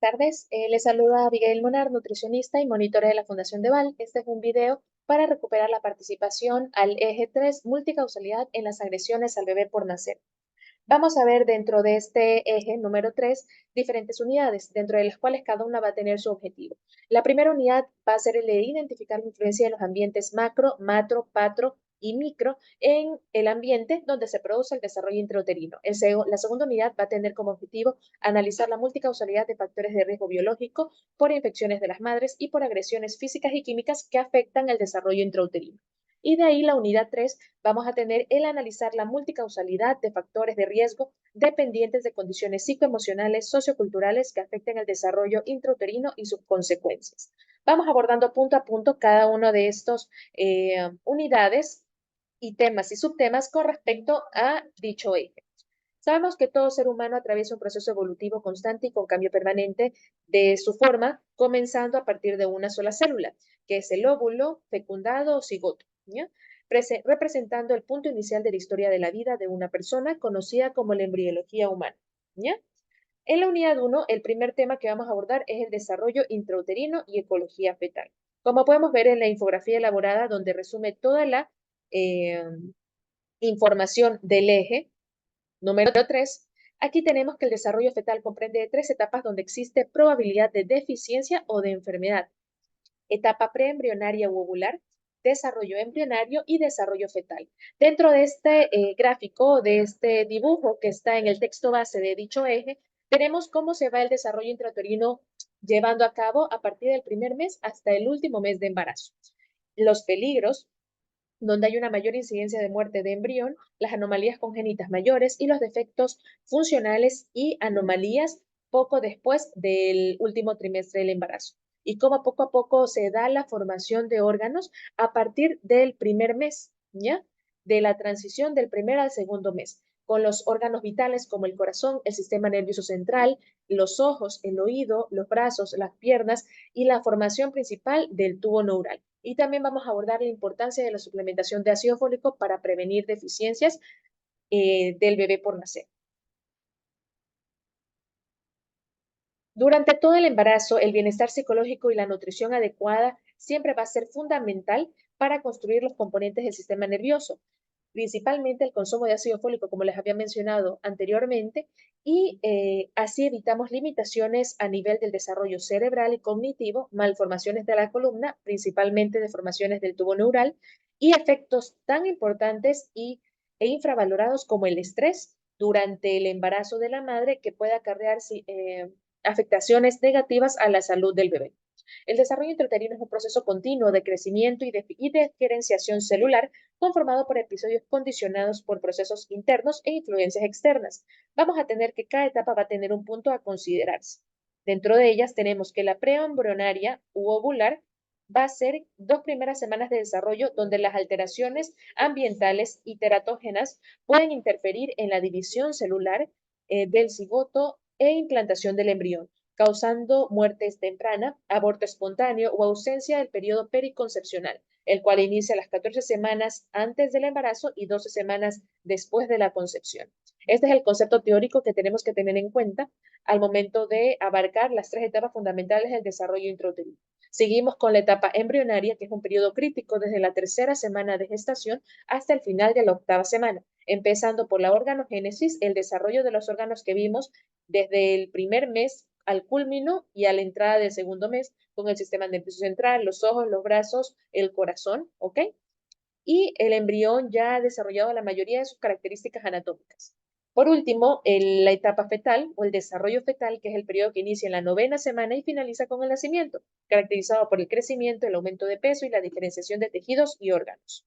Tardes, les saluda Abigail Monar, nutricionista y monitora de la Fundación de Val. Este es un video para recuperar la participación al eje 3, multicausalidad en las agresiones al bebé por nacer. Vamos a ver dentro de este eje número 3 diferentes unidades, dentro de las cuales cada una va a tener su objetivo. La primera unidad va a ser el de identificar la influencia de los ambientes macro, patro y micro en el ambiente donde se produce el desarrollo intrauterino. La segunda unidad va a tener como objetivo analizar la multicausalidad de factores de riesgo biológico por infecciones de las madres y por agresiones físicas y químicas que afectan el desarrollo intrauterino. Y de ahí la unidad 3 vamos a tener el analizar la multicausalidad de factores de riesgo dependientes de condiciones psicoemocionales, socioculturales que afecten el desarrollo intrauterino y sus consecuencias. Vamos abordando punto a punto cada uno de estos unidades y temas y subtemas con respecto a dicho eje. Sabemos que todo ser humano atraviesa un proceso evolutivo constante y con cambio permanente de su forma, comenzando a partir de una sola célula, que es el óvulo, fecundado o cigoto, ¿ya? Representando el punto inicial de la historia de la vida de una persona, conocida como la embriología humana, ¿ya? En la unidad 1, el primer tema que vamos a abordar es el desarrollo intrauterino y ecología fetal. Como podemos ver en la infografía elaborada, donde resume toda la eh, información del eje, número 3, aquí tenemos que el desarrollo fetal comprende de tres etapas donde existe probabilidad de deficiencia o de enfermedad. Etapa preembrionaria u ovular, desarrollo embrionario y desarrollo fetal. Dentro de este gráfico, de este dibujo que está en el texto base de dicho eje, tenemos cómo se va el desarrollo intrauterino llevando a cabo a partir del primer mes hasta el último mes de embarazo. Los peligros, donde hay una mayor incidencia de muerte de embrión, las anomalías congénitas mayores y los defectos funcionales y anomalías poco después del último trimestre del embarazo. Y cómo poco a poco se da la formación de órganos a partir del primer mes, ¿ya? De la transición del primer al segundo mes, con los órganos vitales como el corazón, el sistema nervioso central, los ojos, el oído, los brazos, las piernas y la formación principal del tubo neural. Y también vamos a abordar la importancia de la suplementación de ácido fólico para prevenir deficiencias del bebé por nacer. Durante todo el embarazo, el bienestar psicológico y la nutrición adecuada siempre va a ser fundamental para construir los componentes del sistema nervioso, principalmente el consumo de ácido fólico, como les había mencionado anteriormente, y así evitamos limitaciones a nivel del desarrollo cerebral y cognitivo, malformaciones de la columna, principalmente deformaciones del tubo neural, y efectos tan importantes e infravalorados como el estrés durante el embarazo de la madre que puede acarrear afectaciones negativas a la salud del bebé. El desarrollo intrauterino es un proceso continuo de crecimiento y de diferenciación celular conformado por episodios condicionados por procesos internos e influencias externas. Vamos a tener que cada etapa va a tener un punto a considerarse. Dentro de ellas tenemos que la preembrionaria u ovular va a ser 2 primeras semanas de desarrollo donde las alteraciones ambientales y teratógenas pueden interferir en la división celular del cigoto e implantación del embrión, causando muertes temprana, aborto espontáneo o ausencia del periodo periconcepcional, el cual inicia las 14 semanas antes del embarazo y 12 semanas después de la concepción. Este es el concepto teórico que tenemos que tener en cuenta al momento de abarcar las tres etapas fundamentales del desarrollo intrauterino. Seguimos con la etapa embrionaria, que es un periodo crítico desde la 3.ª semana de gestación hasta el final de la 8.ª semana, empezando por la organogénesis, el desarrollo de los órganos que vimos desde el primer mes al culmino y a la entrada del segundo mes, con el sistema nervioso central, los ojos, los brazos, el corazón, ¿ok? Y el embrión ya ha desarrollado la mayoría de sus características anatómicas. Por último, la etapa fetal o el desarrollo fetal, que es el periodo que inicia en la 9.ª semana y finaliza con el nacimiento, caracterizado por el crecimiento, el aumento de peso y la diferenciación de tejidos y órganos.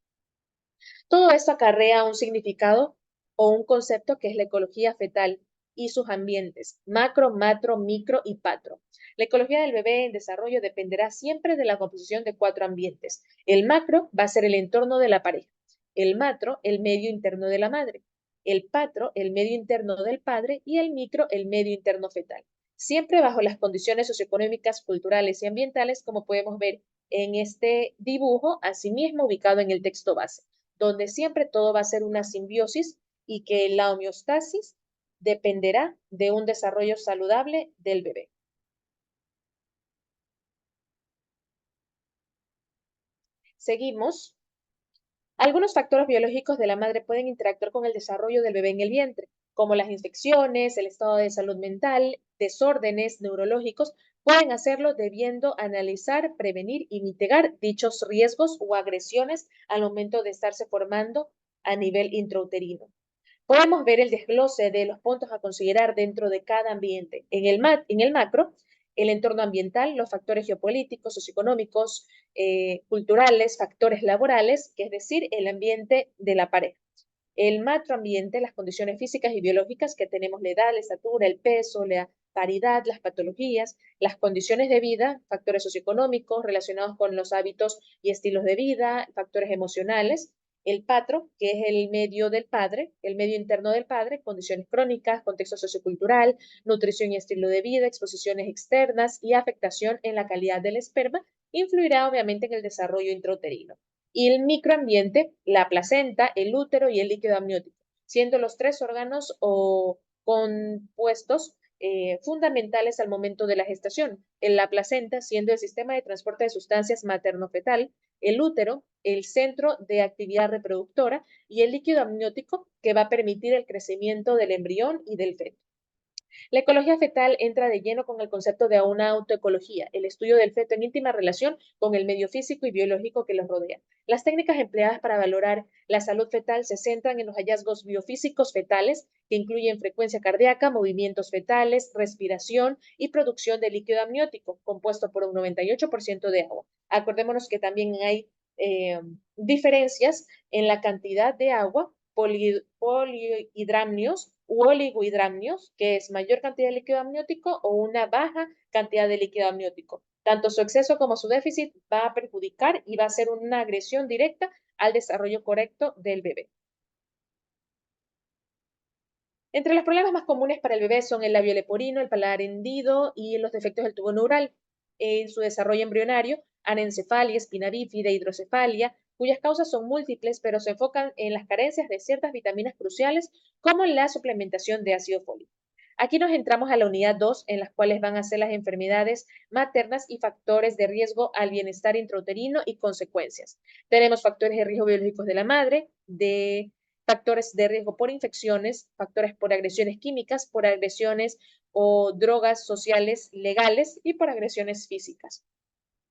Todo esto acarrea un significado o un concepto que es la ecología fetal y sus ambientes, macro, micro y patro. La ecología del bebé en desarrollo dependerá siempre de la composición de 4 ambientes. El macro va a ser el entorno de la pareja, el matro, el medio interno de la madre, el patro, el medio interno del padre y el micro, el medio interno fetal. Siempre bajo las condiciones socioeconómicas, culturales y ambientales, como podemos ver en este dibujo, asimismo ubicado en el texto base, donde siempre todo va a ser una simbiosis y que la homeostasis dependerá de un desarrollo saludable del bebé. Seguimos. Algunos factores biológicos de la madre pueden interactuar con el desarrollo del bebé en el vientre, como las infecciones, el estado de salud mental, desórdenes neurológicos, pueden hacerlo debiendo analizar, prevenir y mitigar dichos riesgos o agresiones al momento de estarse formando a nivel intrauterino. Podemos ver el desglose de los puntos a considerar dentro de cada ambiente. En el macro, el entorno ambiental, los factores geopolíticos, socioeconómicos, culturales, factores laborales, que es decir, el ambiente de la pareja. El macroambiente, las condiciones físicas y biológicas que tenemos, la edad, la estatura, el peso, la paridad, las patologías, las condiciones de vida, factores socioeconómicos relacionados con los hábitos y estilos de vida, factores emocionales, el patro, que es el medio del padre, el medio interno del padre, condiciones crónicas, contexto sociocultural, nutrición y estilo de vida, exposiciones externas y afectación en la calidad del esperma, influirá obviamente en el desarrollo intrauterino. Y el microambiente, la placenta, el útero y el líquido amniótico, siendo los tres órganos o compuestos fundamentales al momento de la gestación. En la placenta, siendo el sistema de transporte de sustancias materno-fetal, el útero, el centro de actividad reproductora, y el líquido amniótico, que va a permitir el crecimiento del embrión y del feto. La ecología fetal entra de lleno con el concepto de una autoecología, el estudio del feto en íntima relación con el medio físico y biológico que los rodea. Las técnicas empleadas para valorar la salud fetal se centran en los hallazgos biofísicos fetales, que incluyen frecuencia cardíaca, movimientos fetales, respiración y producción de líquido amniótico, compuesto por un 98% de agua. Acordémonos que también hay diferencias en la cantidad de agua polihidramnios u oligohidramnios, que es mayor cantidad de líquido amniótico o una baja cantidad de líquido amniótico. Tanto su exceso como su déficit va a perjudicar y va a ser una agresión directa al desarrollo correcto del bebé. Entre los problemas más comunes para el bebé son el labio leporino, el paladar hendido y los defectos del tubo neural. En su desarrollo embrionario, anencefalia, espina bífida, hidrocefalia, cuyas causas son múltiples, pero se enfocan en las carencias de ciertas vitaminas cruciales, como la suplementación de ácido fólico. Aquí nos entramos a la unidad 2, en las cuales van a ser las enfermedades maternas y factores de riesgo al bienestar intrauterino y consecuencias. Tenemos factores de riesgo biológicos de la madre, de factores de riesgo por infecciones, factores por agresiones químicas, por agresiones o drogas sociales legales y por agresiones físicas.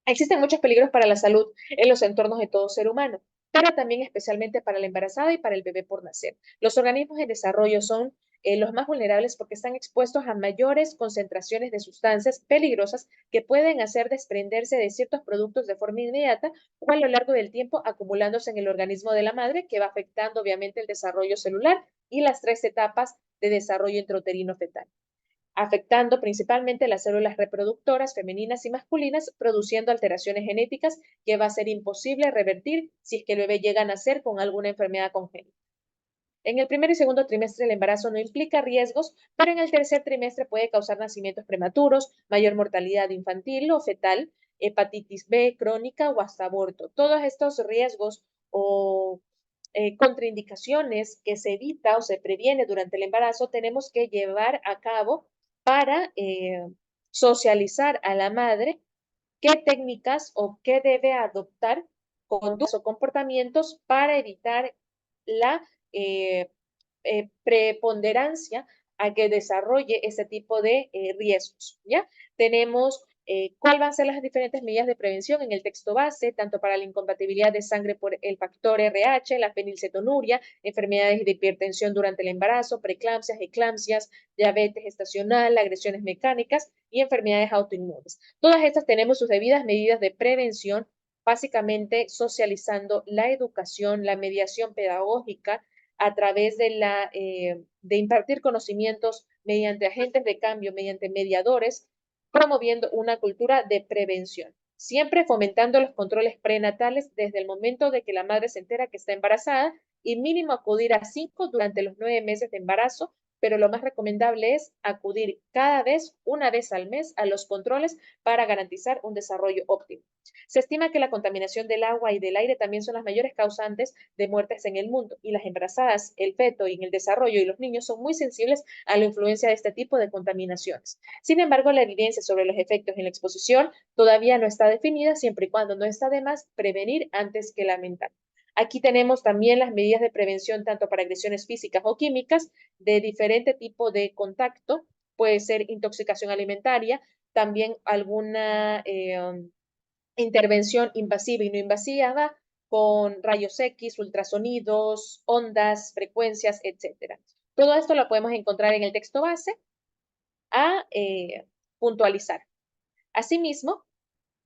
Existen muchos peligros para la salud en los entornos de todo ser humano, pero también especialmente para la embarazada y para el bebé por nacer. Los organismos en desarrollo son los más vulnerables porque están expuestos a mayores concentraciones de sustancias peligrosas que pueden hacer desprenderse de ciertos productos de forma inmediata o a lo largo del tiempo acumulándose en el organismo de la madre, que va afectando obviamente el desarrollo celular y las tres etapas de desarrollo intrauterino fetal, afectando principalmente las células reproductoras femeninas y masculinas, produciendo alteraciones genéticas que va a ser imposible revertir si es que el bebé llega a nacer con alguna enfermedad congénita. En el primer y segundo trimestre el embarazo no implica riesgos, pero en el tercer trimestre puede causar nacimientos prematuros, mayor mortalidad infantil o fetal, hepatitis B crónica o hasta aborto. Todos estos riesgos o contraindicaciones que se evita o se previene durante el embarazo tenemos que llevar a cabo para socializar a la madre qué técnicas o qué debe adoptar conductas o comportamientos para evitar la preponderancia a que desarrolle ese tipo de riesgos, ¿ya? Tenemos cuáles van a ser las diferentes medidas de prevención en el texto base, tanto para la incompatibilidad de sangre por el factor RH, la fenilcetonuria, enfermedades de hipertensión durante el embarazo, preeclampsias, eclampsias, diabetes gestacional, agresiones mecánicas y enfermedades autoinmunes. Todas estas tenemos sus debidas medidas de prevención, básicamente socializando la educación, la mediación pedagógica, a través de impartir conocimientos mediante agentes de cambio, mediante mediadores, promoviendo una cultura de prevención, siempre fomentando los controles prenatales desde el momento de que la madre se entera que está embarazada y mínimo acudir a 5 durante los 9 meses de embarazo pero lo más recomendable es acudir una vez al mes, a los controles para garantizar un desarrollo óptimo. Se estima que la contaminación del agua y del aire también son las mayores causantes de muertes en el mundo, y las embarazadas, el feto y en el desarrollo y los niños son muy sensibles a la influencia de este tipo de contaminaciones. Sin embargo, la evidencia sobre los efectos en la exposición todavía no está definida, siempre y cuando no está de más prevenir antes que lamentar. Aquí tenemos también las medidas de prevención tanto para agresiones físicas o químicas de diferente tipo de contacto, puede ser intoxicación alimentaria, también alguna intervención invasiva y no invasiva con rayos X, ultrasonidos, ondas, frecuencias, etcétera. Todo esto lo podemos encontrar en el texto base a puntualizar. Asimismo,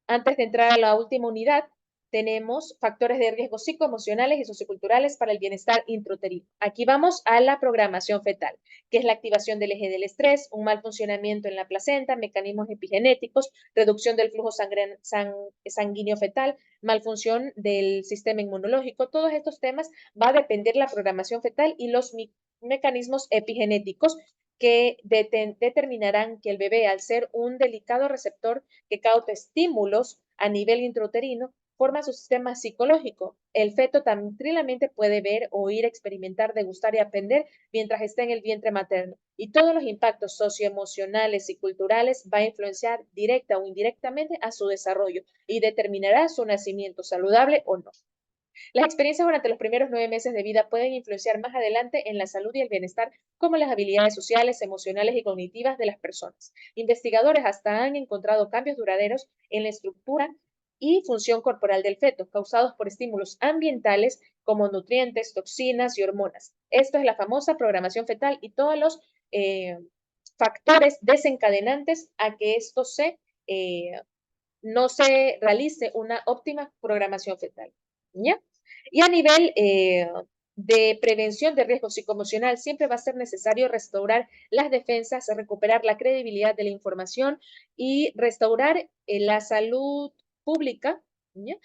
antes de entrar a la última unidad, tenemos factores de riesgo psicoemocionales y socioculturales para el bienestar intrauterino. Aquí vamos a la programación fetal, que es la activación del eje del estrés, un mal funcionamiento en la placenta, mecanismos epigenéticos, reducción del flujo sanguíneo fetal, malfunción del sistema inmunológico. Todos estos temas va a depender la programación fetal y los mecanismos epigenéticos que determinarán que el bebé, al ser un delicado receptor que causa estímulos a nivel intrauterino, forma su sistema psicológico. El feto tranquilamente puede ver, oír, experimentar, degustar y aprender mientras está en el vientre materno. Y todos los impactos socioemocionales y culturales va a influenciar directa o indirectamente a su desarrollo y determinará su nacimiento saludable o no. Las experiencias durante los primeros 9 meses de vida pueden influenciar más adelante en la salud y el bienestar, como las habilidades sociales, emocionales y cognitivas de las personas. Investigadores hasta han encontrado cambios duraderos en la estructura y función corporal del feto, causados por estímulos ambientales como nutrientes, toxinas y hormonas. Esto es la famosa programación fetal y todos los factores desencadenantes a que esto no se realice una óptima programación fetal. ¿Ya? Y a nivel de prevención de riesgo psicoemocional, siempre va a ser necesario restaurar las defensas, recuperar la credibilidad de la información y restaurar la salud pública, ¿ya?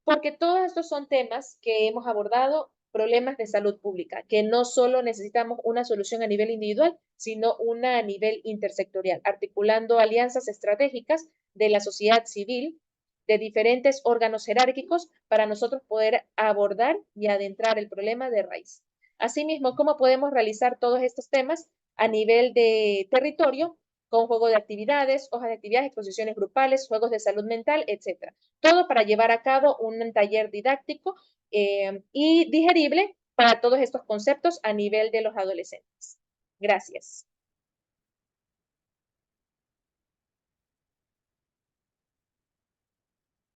Porque todos estos son temas que hemos abordado, problemas de salud pública, que no solo necesitamos una solución a nivel individual, sino una a nivel intersectorial, articulando alianzas estratégicas de la sociedad civil, de diferentes órganos jerárquicos, para nosotros poder abordar y adentrar el problema de raíz. Asimismo, ¿cómo podemos realizar todos estos temas a nivel de territorio? Con juego de actividades, hojas de actividades, exposiciones grupales, juegos de salud mental, etcétera. Todo para llevar a cabo un taller didáctico y digerible para todos estos conceptos a nivel de los adolescentes. Gracias.